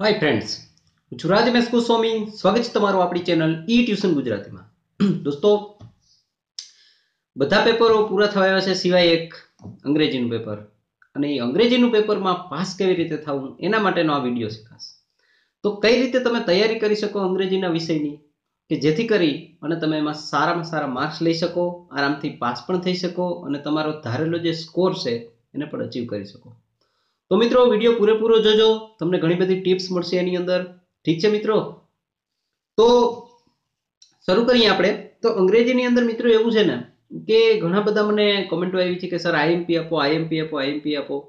Hi friends, હું છું રાજ મેસ્કુ સ્વામી. સ્વાગત છે તમારું આપણી ચેનલ ઈ ટ્યુશન ગુજરાતીમાં. દોસ્તો, બધા પેપરો પૂરા થવા આવ્યા છે સિવાય એક અંગ્રેજીનું પેપર. અને એ અંગ્રેજીનું પેપરમાં પાસ કેવી રીતે થવું એના માટેનો આ વિડીયો છે ખાસ. તો કઈ રીતે તમે તૈયારી કરી શકો અંગ્રેજીના વિષયની કે જેથી કરી અને તમે એમાં સારામાં સારા માર્ક્સ લઈ શકો, આરામથી પાસ પણ થઈ શકો અને તમારો ધારેલો જે સ્કોર છે એને પણ અચીવ કરી શકો. તો મિત્રો, વિડીયો પૂરેપૂરો જોજો, તમને ઘણી બધી ટિપ્સ મળશે એની અંદર. ઠીક છે મિત્રો, તો શરૂ કરીએ આપણે. તો અંગ્રેજીની અંદર મિત્રો એવું છે ને કે ઘણા બધા મને કમેન્ટો આવી છે કે સર આઈએમપી આપો, આઈએમપી આપો, આઈએમપી આપો.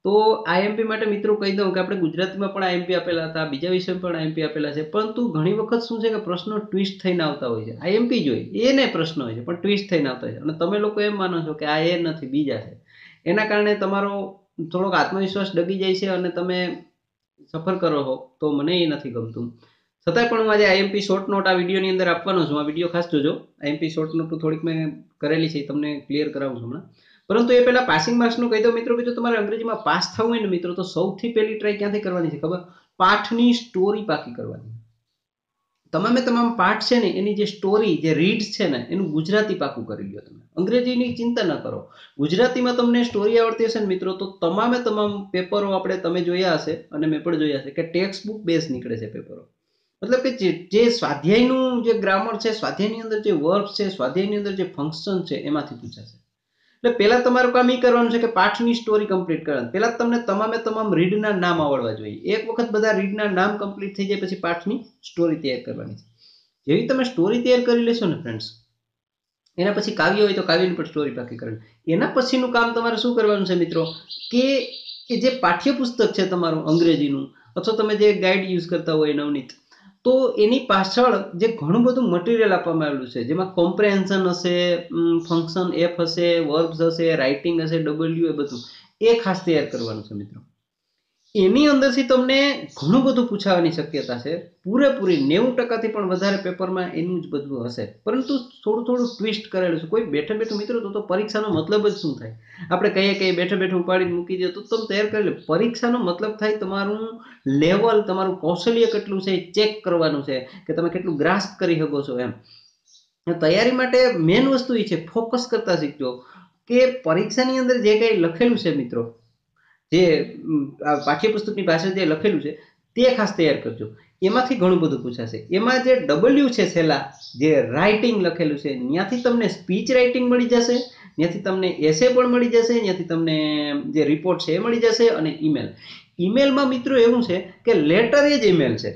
તો આઈએમપી માટે મિત્રો કહી દઉં કે આપણે ગુજરાતીમાં પણ આઈએમપી આપેલા હતા, બીજા વિષયમાં પણ આઈએમપી આપેલા છે, પરંતુ ઘણી વખત શું છે કે પ્રશ્નો ટ્વિસ્ટ થઈને આવતા હોય છે. આઈએમપી જોઈએ એને પ્રશ્ન હોય છે પણ ટ્વિસ્ટ થઈને આવતા હોય છે અને તમે લોકો એમ માનો છો કે આ એ નથી બીજા છે. એના કારણે તમારો થોડોક આત્મવિશ્વાસ ડગી જાય છે અને તમે સફર કરો છો તો મને એ નથી ગમતું. છતાંય પણ હું આજે આઈએમપી શોર્ટ નોટ આ વિડીયોની અંદર આપવાનો છું. આ વિડીયો ખાસ જોજો. આઈએમપી શોર્ટ નોટ થોડીક મેં કરેલી છે, તમને ક્લિયર કરાવું છું હમણાં. પરંતુ એ પહેલા પાસિંગ માર્ક્સનું કહી દઉં મિત્રો કે જો તમારે અંગ્રેજીમાં પાસ થવું હોય ને મિત્રો, તો સૌથી પહેલી ટ્રાય ક્યાંથી કરવાની છે ખબર? પાઠની સ્ટોરી પાકી કરવાની. તમામ પાઠ છે ને એની જે સ્ટોરી, જે રીડ્સ છે ને એનું ગુજરાતી પાકું કરી લ્યો. તમે અંગ્રેજીની ચિંતા ન કરો. ગુજરાતીમાં તમને સ્ટોરી આવડતી હશે ને મિત્રો, તો તમામ પેપરો તમે જોયા હશે અને મેં પણ જોયા છે કે ટેક્સ્ટ બુક બેઝ નીકળે છે પેપરો. મતલબ કે જે સ્વાધ્યાયનું જે ગ્રામર છે, સ્વાધ્યાયની અંદર જે વર્બ છે, સ્વાધ્યાયની અંદર જે ફંક્શન છે એમાંથી પૂછાશે. એટલે પહેલા તમારું કામ એ કરવાનું છે કે પાઠની સ્ટોરી કમ્પ્લીટ કરવાની. પહેલા તમને તમામ રીડના નામ આવડવા જોઈએ. એક વખત બધા રીડના નામ કમ્પ્લીટ થઈ જાય પછી પાઠની સ્ટોરી તૈયાર કરવાની છે. જેવી તમે સ્ટોરી તૈયાર કરી લેશો ને ફ્રેન્ડ્સ, એના પછી કાવ્ય હોય તો કાવ્યની પણ સ્ટોરી પાકી કરવાની. એના પછીનું કામ તમારે શું કરવાનું છે મિત્રો કે જે પાઠ્યપુસ્તક છે તમારું અંગ્રેજીનું, અથવા તમે જે ગાઈડ યુઝ કરતા હોય નવનીત, તો એની પાછળ જે ઘણું બધું મટીરિયલ આપવામાં આવેલું છે, જેમાં કોમ્પ્રેહેન્શન હશે, ફંક્શન એફ હશે, વર્બ્સ હશે, રાઇટિંગ હશે, ડબલ્યુ, એ બધું એ ખાસ તૈયાર કરવાનું છે મિત્રો. એની અંદરથી તમને ઘણું બધું પૂછાવાની શક્યતા છે. પૂરેપૂરી 90% પણ વધારે પેપરમાં એનું જ બધું હશે, પરંતુ થોડું ટ્વિસ્ટ કરેલું છે. કોઈ બેઠે મિત્રો તો પરીક્ષાનો મતલબ જ શું થાય? આપણે કહીએ કે બેઠે ઉપાડીને મૂકી દે તો તમે તૈયાર કરી લો. પરીક્ષાનો મતલબ થાય તમારું લેવલ, તમારું કૌશલ્ય કેટલું છે એ ચેક કરવાનું છે કે તમે કેટલું ગ્રાસ્પ કરી શકો છો એમ. તૈયારી માટે મેઇન વસ્તુ એ છે ફોકસ કરતા શીખજો કે પરીક્ષાની અંદર જે કંઈ લખેલું છે મિત્રો, જે પાઠ્યપુસ્તકની પાછળ જે લખેલું છે તે ખાસ તૈયાર કરજો. એમાંથી ઘણું બધું પૂછાશે. એમાં જે ડબલ્યુ છે છેલ્લા જે રાઇટિંગ લખેલું છે, ત્યાંથી તમને સ્પીચ રાઇટિંગ મળી જશે, ત્યાંથી તમને એસે પણ મળી જશે, ત્યાંથી તમને જે રિપોર્ટ છે એ મળી જશે, અને ઈમેલમાં મિત્રો એવું છે કે લેટર એ જ ઈમેલ છે,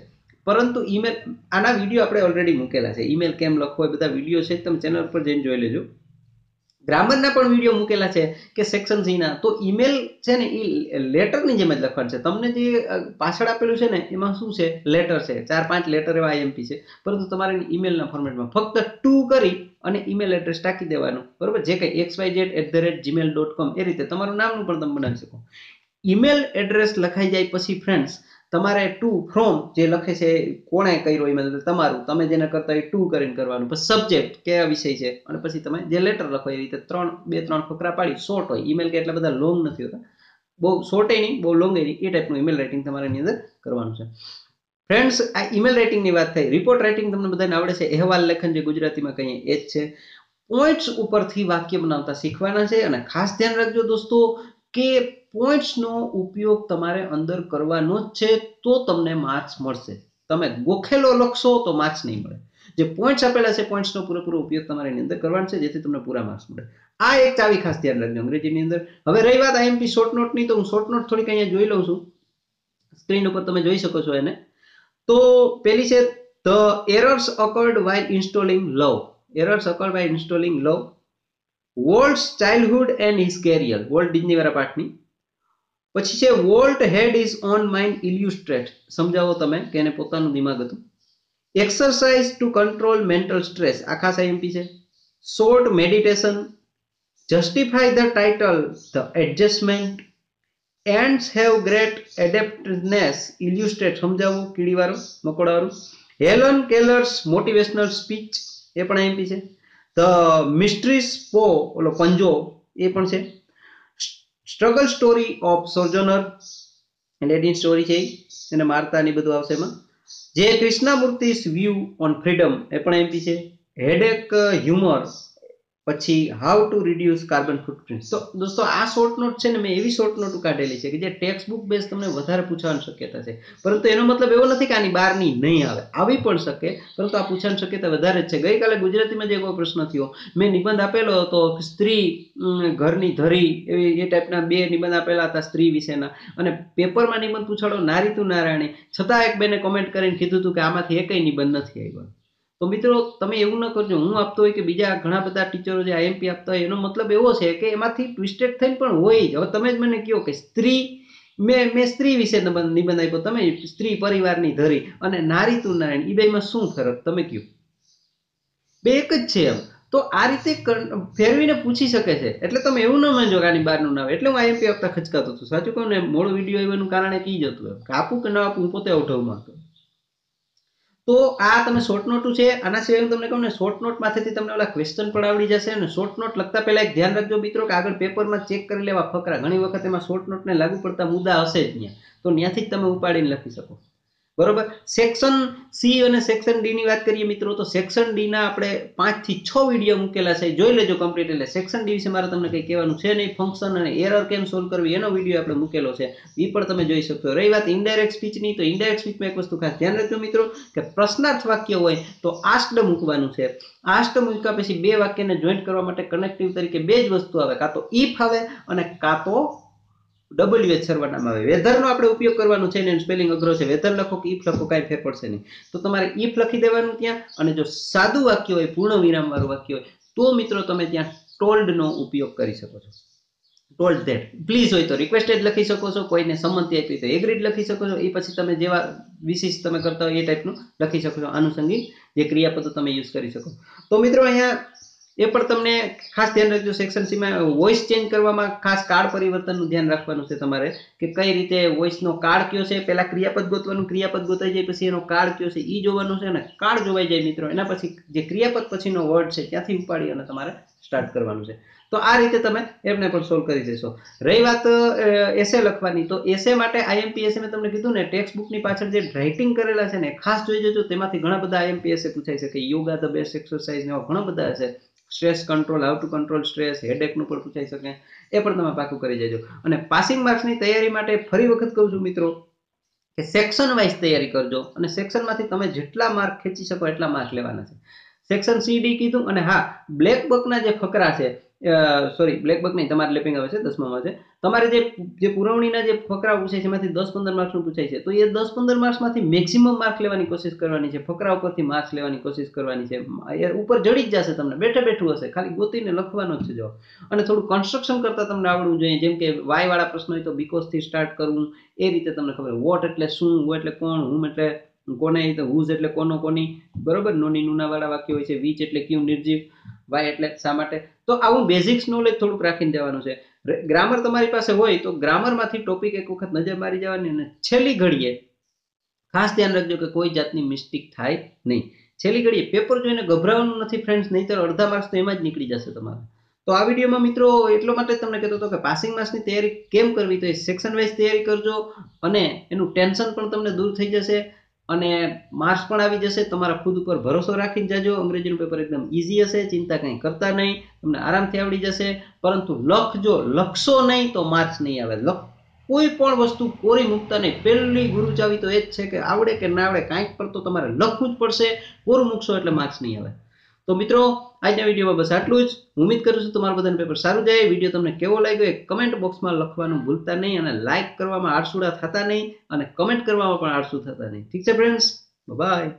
પરંતુ ઈમેલ આના વિડીયો આપણે ઓલરેડી મૂકેલા છે. ઈમેલ કેમ લખવો એ બધા વિડીયો છે, તમે ચેનલ પર જઈને જોઈ લેજો. ગ્રામરના પણ વિડીયો મૂકેલા છે કે સેક્શન સીના. તો ઈમેલ છે ને એ લેટરની જેમ જ લખવાનું છે. તમને જે પાછળ આપેલું છે ને એમાં શું છે? લેટર છે. 4-5 લેટર એવા આઈએમપી છે, પરંતુ તમારે ઈમેલના ફોર્મેટમાં ફક્ત 2 કરી અને ઈમેલ એડ્રેસ ટાંકી દેવાનું, બરોબર? જે કંઈ xyz@gmail.com એ રીતે તમારું નામનું પણ તમે બનાવી શકો. ઈમેલ એડ્રેસ લખાઈ જાય પછી ફ્રેન્ડ્સ, તમારે ટુ ફ્રોમ જે લખે છે કોણે કર્યો ઈમેલ, તમારું, તમે જેને કરતા હોય 2 કરીને કરવાનું. પછી સબ્જેક્ટ કયા વિષય છે, અને પછી તમે જે લેટર લખો એ રીતે 2-3 ફકરા પાડી. શોર્ટ હોય ઈમેલ, કે એટલા બધા લોંગ નથી હોતા, બહુ શોર્ટ નહીં બહુ લોંગ નહીં, એ ટાઈપનું ઈમેલ રાઇટિંગ તમારે એની અંદર કરવાનું છે. ફ્રેન્ડ્સ, આ ઈમેલ રાઇટિંગની વાત થઈ. રિપોર્ટ રાઇટિંગ તમને બધાને આવડે છે. અહેવાલ લેખન જે ગુજરાતીમાં કહીએ એ જ છે. પોઈન્ટ્સ ઉપરથી વાક્ય બનાવતા શીખવાના છે. અને ખાસ ધ્યાન રાખજો દોસ્તો કે પોઈન્ટ્સનો ઉપયોગ તમારે અંદર કરવાનો જ છે, તો તમને માર્ક્સ મળશે. તમે ગોખેલો લખશો તો માર્ક્સ નહીં મળે. જે પોઈન્ટ્સ આપેલા છે પોઈન્ટ્સનો પૂરેપૂરો ઉપયોગ તમારે એની અંદર કરવાનો છે, જેથી તમને પૂરા માર્ક્સ મળે. આ એક ચાવી ખાસ ધ્યાન રાખજો અંગ્રેજીની અંદર. હવે રહી વાત આઈએમપી શોર્ટ નોટની, તો હું શોર્ટ નોટ થોડીક અહીંયા જોઈ લઉં છું. સ્ક્રીન ઉપર તમે જોઈ શકો છો એને. તો પેલી છે the errors occurred while installing love. Errors occurred while installing love. Walt's childhood and his career. Walt Disney વાળા પાઠની. પછી છે Walt had his on mind illustrate. સમજાવો તમે કે એને પોતાનું દિમાગ હતું. Exercise to control mental stress. આ ખાસ આઈએમપી છે. Short meditation. Justify the title the adjustment. Ants have great adaptiveness. Illustrate સમજાવો, કીડીવાળું, મકોડાવાળું. હેલન કેલર્સ મોટિવેશનલ સ્પીચ, એ પણ આઈએમપી છે. ધ મિસ્ટ્રીસ પો, ઓલો પંજો, એ પણ છે. Struggle story of Sojourner. Laden story છે એને મારતા ને બધું આવશે એમાં. જે કૃષ્ણામૂર્તિ's વ્યૂ ઓન ફ્રીડમ એ પણ એમપી છે. હેડેક હ્યુમર, પછી how to reduce carbon footprint. તો દોસ્તો આ શોર્ટ નોટ છે ને મેં એવી શોર્ટ નોટ કાઢેલી છે કે જે ટેક્સ્ટ બુક બેઝ તમને વધારે પૂછવાની શક્યતા છે, પરંતુ એનો મતલબ એવો નથી કે આની બહારની નહીં આવે, આવી પણ શકે, પરંતુ આ પૂછવાની શક્યતા વધારે જ છે. ગઈકાલે ગુજરાતીમાં જે કોઈ પ્રશ્ન થયો, મેં નિબંધ આપેલો હતો સ્ત્રી ઘરની ધરી, એવી એ ટાઈપના 2 નિબંધ આપેલા હતા સ્ત્રી વિશેના, અને પેપરમાં નિબંધ પૂછાડો નારી તું નારાયણી, છતાં એક બેને કોમેન્ટ કરીને કીધું હતું કે આમાંથી એકય નિબંધ નથી આવ્યો. તો મિત્રો તમે એવું ન કરજો, હું આપતો હોય કે બીજા ઘણા બધા ટીચરો જે આઈએમપી આપતા હોય, એનો મતલબ એવો છે કે એમાંથી ટ્વિસ્ટેડ થઈને પણ હોય જ. હવે તમે જ મને કહો કે સ્ત્રી, મેં સ્ત્રી વિશે નિબંધ આપ્યો, તમે સ્ત્રી પરિવારની ધરી અને નારી તું નારાયણ, એ બેમાં શું ફરક તમે કહો? બે એક જ છે એમ. તો આ રીતે ફેરવીને પૂછી શકે છે, એટલે તમે એવું ન માનજો કે આની બહારનું ના આવે. એટલે હું આઈએમપી આપતા ખચકાતો હતું. સાચું કહું ને, મોડો વિડીયો આવવાનું કારણ એ જ હતું કે આપું કે ન આપું, હું પોતે અવઢવમાં હતો. તો આ તમે શોર્ટ નોટ છે. આના સિવાય હું તમને કહું ને, શોર્ટ નોટ માંથી તમને ઓલા ક્વેશ્ચન પણ આવડી જશે. અને શોર્ટ નોટ લખતા પહેલા એક ધ્યાન રાખજો મિત્રો કે આગળ પેપરમાં ચેક કરી લેવા ફકરા. ઘણી વખત એમાં શોર્ટ નોટને લાગુ પડતા મુદ્દા હશે જ ત્યાં, તો ત્યાંથી જ તમે ઉપાડીને લખી શકો. બરોબર. સેક્શન સી અને સેક્શન ડી ની વાત કરીએ મિત્રો, તો સેક્શન ડી ના આપણે 5 થી 6 વિડીયો મૂકેલા છે, જોઈ લેજો કમ્પ્લીટ. એટલે સેક્શન ડી વિશે મારે તમને કંઈ કહેવાનું છે નહીં. ફંક્શન અને એરર કેમ સોલ્વ કરવી એનો વિડીયો આપણે મૂકેલો છે, એ પણ તમે જોઈ શકશો. રહી વાત ઇનડાયરેક્ટ સ્પીચની, તો ઇનડાયરેક્ટ સ્પીચમાં એક વસ્તુ ખાસ ધ્યાન રાખજો મિત્રો કે પ્રશ્નાર્થ વાક્ય હોય તો આસ્ક્ડ મૂકવાનું છે. આસ્ક્ડ મૂક્યા પછી 2 વાક્યને જોઈન્ટ કરવા માટે કનેક્ટિવ તરીકે 2 જ વસ્તુ આવે, કાં તો ઇફ આવે અને કાં તો WH સર્વનામ આવે. વેધરનો આપણે ઉપયોગ કરવાનો છે, એનું સ્પેલિંગ અઘરો છે. વેધર લખો કે ઇફ લખો કાંઈ ફેર પડશે નહીં. તો તમારે ઇફ લખી દેવાનું ત્યાં, અને જો સાદું વાક્ય હોય, પૂર્ણ વિરામ વાળું વાક્ય હોય, તો મિત્રો તમે ત્યાં ટોલ્ડ નો ઉપયોગ કરી શકો છો. ટોલ્ડ ધેટ, પ્લીઝ હોય તો રિક્વેસ્ટેડ લખી શકો છો, કોઈને સંમતિ આપી તો એગ્રીડ લખી શકો છો. એ પછી તમે જેવા વિશિષ્ટ તમે કરતા હોય એ ટાઈપનું લખી શકો છો. આનુષંગિક જે ક્રિયાપદો તમે યુઝ કરી શકો. તો મિત્રો અહીંયા એ પણ તમને ખાસ ધ્યાન રાખજો. સેક્શન સી માં વોઇસ ચેન્જ કરવામાં ખાસ કાળ પરિવર્તનનું ધ્યાન રાખવાનું છે તમારે, કે કઈ રીતે વોઇસનો કાળ કયો છે. પહેલા ક્રિયાપદ ગોતવાનું, ક્રિયાપદ ગોતાઈ જાય પછી એનો કાળ કયો છે એ જોવાનું છે, અને કાળ જોવાઈ જાય મિત્રો એના પછી જે ક્રિયાપદ પછીનો વર્ડ છે ત્યાંથી ઉપાડી અને તમારે સ્ટાર્ટ કરવાનું છે. તો આ રીતે તમે એમને પણ સોલ્વ કરી દેશો. રહી વાત એસે લખવાની, તો એસે માટે આઈએમપી એસે મેં તમને કીધું ને, ટેક્સ્ટ બુકની પાછળ જે રાઇટિંગ કરેલા છે ને ખાસ જોઈ જજો. તેમાંથી ઘણા બધા આઈએમપી એસે પૂછાઈ શકે. યોગા ધ બેસ્ટ એક્સરસાઇઝ ને એવા ઘણા બધા હશે. Stress control, how to control stress, હેડેકનું પણ પૂછાઈ શકે. એ પણ તમે પાકું કરી દેજો. અને પાસિંગ માર્ક્સની તૈયારી માટે ફરી વખત કહું છું મિત્રો કે સેક્શન વાઇઝ તૈયારી કરજો, અને સેક્શનમાંથી તમે જેટલા માર્ક ખેંચી શકો એટલા માર્ક લેવાના છે. સેક્શન સી ડી કીધું. અને હા, બ્લેક બકના જે ફકરા છે, સોરી બ્લેક બક નહીં, તમારે લેપિંગ આવે છે 10માં છે. તમારે જે પુરવણીના જે ફકરા પૂછાય છે એમાંથી 10-15 માર્ક્સનું પૂછાય છે, તો એ 10-15 માર્ક્સમાંથી મેક્સિમમ માર્ક લેવાની કોશિશ કરવાની છે. ફકરા ઉપરથી માર્ક્સ લેવાની કોશિશ કરવાની છે. એ ઉપર જડી જ જશે તમને, બેઠું હશે, ખાલી ગોતીને લખવાનો જ છે જો. અને થોડું કન્સ્ટ્રક્શન કરતા તમને આવડવું જોઈએ, જેમ કે વાય વાળા પ્રશ્ન હોય તો બીકોઝ થી સ્ટાર્ટ કરવું, એ રીતે તમને ખબર. વોટ એટલે શું, હું એટલે કોણ, હુમ એટલે કોને, તો હુઝ એટલે કોનો કોની, બરોબર. નોની નુના વાળા વાક્ય હોય છે. વીચ એટલે ક્યું નિર્જીવ, વાય એટલે શા માટે. તો આવું બેઝિક્સ નોલેજ થોડુંક રાખીને જવાનું છે. ગ્રામર તમારી પાસે હોય તો ગ્રામરમાંથી ટોપિક એક વખત નજર મારી જવાની, અને છેલ્લી ઘડીએ ખાસ ધ્યાન રાખજો કે કોઈ જાતની મિસ્ટેક થાય નહીં. છેલ્લી ઘડીએ પેપર જોઈને ગભરાવાનું નથી ફ્રેન્ડ્સ, નહીંતર અડધા માર્ક્સ તો એમાં જ નીકળી જશે તમારા. તો આ વિડીયોમાં મિત્રો એટલો માટે તમને કહેતો હતો કે પાસિંગ માર્ક્સની તૈયારી કેમ કરવી, તો એ સેક્શન વાઇઝ તૈયારી કરજો, અને એનું ટેન્શન પણ તમને દૂર થઈ જશે, અને માર્ક્સ પણ આવી જશે. તમારા ખુદ ઉપર ભરોસો રાખીને જાજો. અંગ્રેજીનું પેપર એકદમ ઈઝી હશે, ચિંતા કંઈ કરતા નહીં, તમને આરામથી આવડી જશે. પરંતુ લખશો નહીં તો માર્ક્સ નહીં આવે. કોઈ પણ વસ્તુ કોરી મૂકતા નહીં. પહેલી ગુરુ ચાવી તો એ જ છે કે આવડે કે ના આવડે કાંઈક પર તો તમારે લખવું જ પડશે. કોરું મૂકશો એટલે માર્ક્સ નહીં આવે. તો મિત્રો આજના વિડીયોમાં બસ આટલું જ. ઉમ્મીદ કરું છું તમારું બધાનું પેપર સારું જાય. વિડીયો તમને કેવો લાગ્યો એ કમેન્ટ બોક્સમાં લખવાનું ભૂલતા નહીં, અને લાઇક કરવામાં આળસુડા થતા નહીં, અને કમેન્ટ કરવામાં પણ આળસુ થતા નહીં. ઠીક છે ફ્રેન્ડ્સ, બાય.